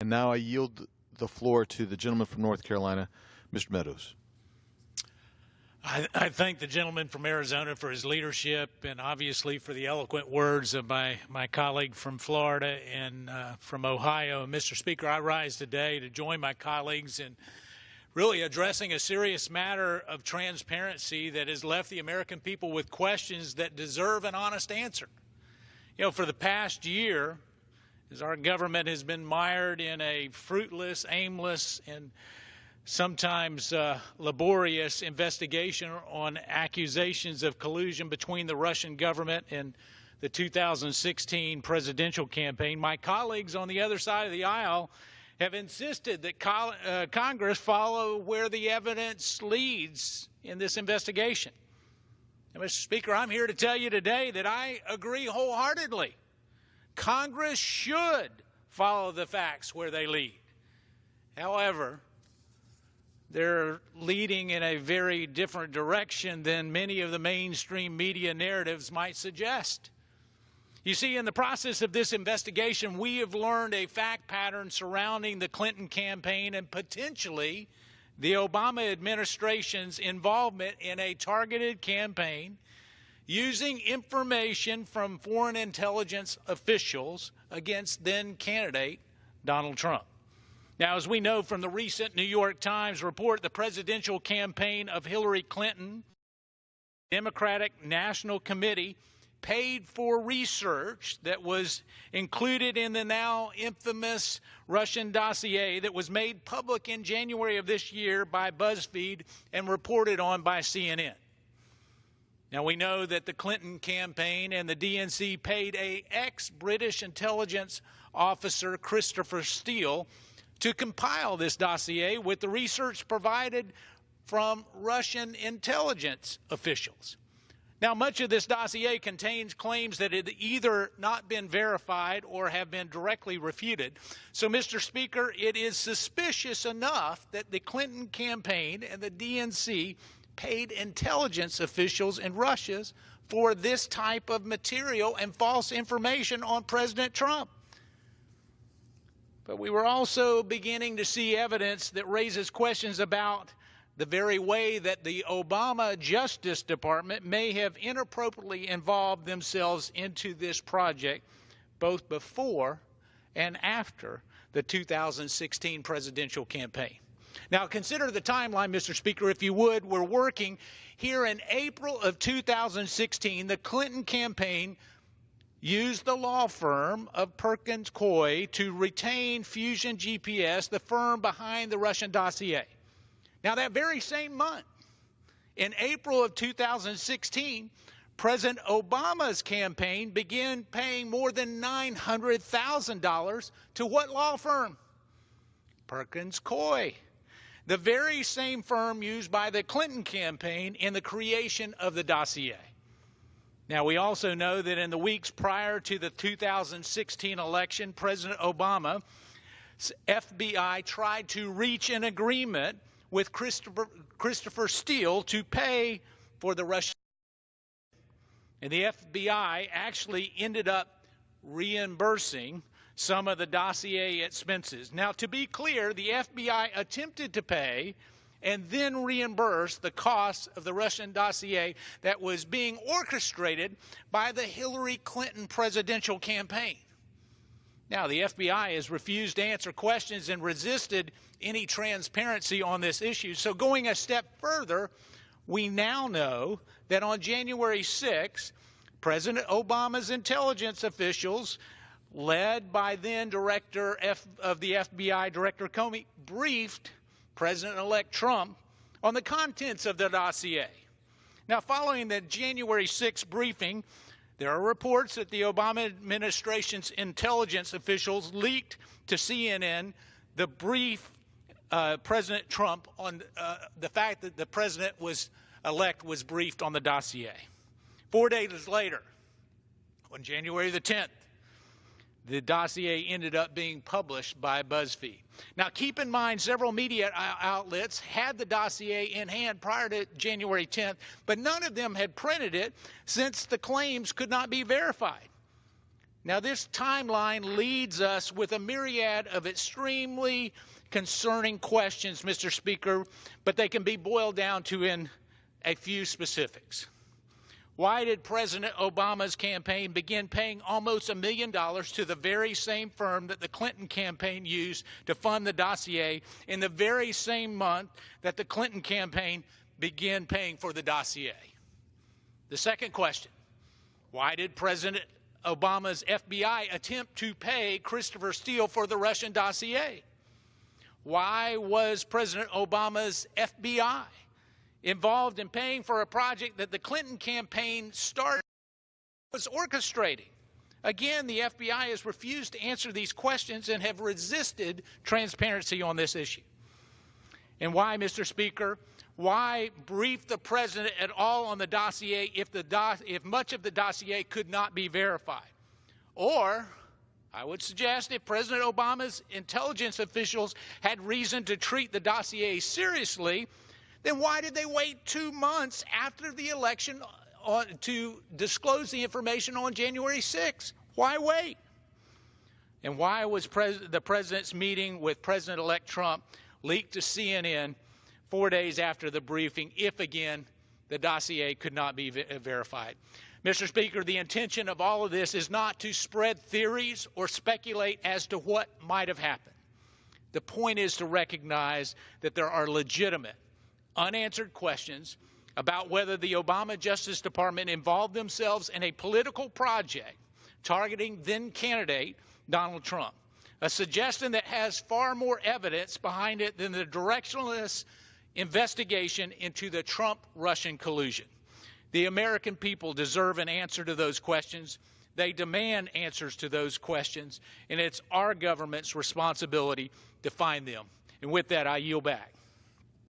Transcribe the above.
And now I yield the floor to the gentleman from North Carolina, Mr. Meadows. I thank the gentleman from Arizona for his leadership and obviously for the eloquent words of my colleague from Florida and from Ohio. Mr. Speaker, I rise today to join my colleagues in really addressing a serious matter of transparency that has left the American people with questions that deserve an honest answer. You know, for the past year, as our government has been mired in a fruitless, aimless, and sometimes laborious investigation on accusations of collusion between the Russian government and the 2016 presidential campaign, my colleagues on the other side of the aisle have insisted that Congress follow where the evidence leads in this investigation. And Mr. Speaker, I'm here to tell you today that I agree wholeheartedly. Congress should follow the facts where they lead. However, they're leading in a very different direction than many of the mainstream media narratives might suggest. You see, in the process of this investigation, we have learned a fact pattern surrounding the Clinton campaign and potentially the Obama administration's involvement in a targeted campaign using information from foreign intelligence officials against then-candidate Donald Trump. Now, as we know from the recent New York Times report, the presidential campaign of Hillary Clinton, the Democratic National Committee, paid for research that was included in the now infamous Russian Dossier that was made public in January of this year by BuzzFeed and reported on by CNN. Now, we know that the Clinton campaign and the DNC paid an ex-British intelligence officer, Christopher Steele, to compile this dossier with the research provided from Russian intelligence officials. Now, much of this dossier contains claims that had either not been verified or have been directly refuted. So, Mr. Speaker, it is suspicious enough that the Clinton campaign and the DNC paid intelligence officials in Russia for this type of material and false information on President Trump. But we were also beginning to see evidence that raises questions about the very way that the Obama Justice Department may have inappropriately involved themselves into this project, both before and after the 2016 presidential campaign. Now, consider the timeline, Mr. Speaker, if you would. We're working here in April of 2016. The Clinton campaign used the law firm of Perkins Coie to retain Fusion GPS, the firm behind the Russian Dossier. Now, that very same month, in April of 2016, President Obama's campaign began paying more than $900,000 to what law firm? Perkins Coie, the very same firm used by the Clinton campaign in the creation of the dossier. Now, we also know that in the weeks prior to the 2016 election, President Obama's FBI tried to reach an agreement with Christopher Steele to pay for the Russian. And the FBI actually ended up reimbursing some of the dossier expenses. Now, to be clear, the FBI attempted to pay and then reimburse the costs of the Russian dossier that was being orchestrated by the Hillary Clinton presidential campaign. Now, the FBI has refused to answer questions and resisted any transparency on this issue. So going a step further, we now know that on January 6th, President Obama's intelligence officials, led by then Director of the FBI, Director Comey, briefed President-elect Trump on the contents of the dossier. Now, following the January 6th briefing, there are reports that the Obama administration's intelligence officials leaked to CNN the brief President Trump on the fact that the president-elect was briefed on the dossier. 4 days later, on January the 10th, the dossier ended up being published by BuzzFeed. Now, keep in mind, several media outlets had the dossier in hand prior to January 10th, but none of them had printed it since the claims could not be verified. Now, this timeline leads us with a myriad of extremely concerning questions, Mr. Speaker, but they can be boiled down to in a few specifics. Why did President Obama's campaign begin paying almost $1 million to the very same firm that the Clinton campaign used to fund the dossier in the very same month that the Clinton campaign began paying for the dossier? The second question, why did President Obama's FBI attempt to pay Christopher Steele for the Russian dossier? Why was President Obama's FBI involved in paying for a project that the Clinton campaign was orchestrating? Again, the FBI has refused to answer these questions and have resisted transparency on this issue. And why, Mr. Speaker, why brief the president at all on the dossier if much of the dossier could not be verified? Or, I would suggest, if President Obama's intelligence officials had reason to treat the dossier seriously, then why did they wait 2 months after the election to disclose the information on January 6th? Why wait? And why was the president's meeting with President-elect Trump leaked to CNN 4 days after the briefing, if, again, the dossier could not be verified? Mr. Speaker, the intention of all of this is not to spread theories or speculate as to what might have happened. The point is to recognize that there are legitimate, unanswered questions about whether the Obama Justice Department involved themselves in a political project targeting then-candidate Donald Trump, a suggestion that has far more evidence behind it than the directionless investigation into the Trump-Russian collusion. The American people deserve an answer to those questions. They demand answers to those questions, and it's our government's responsibility to find them. And with that, I yield back.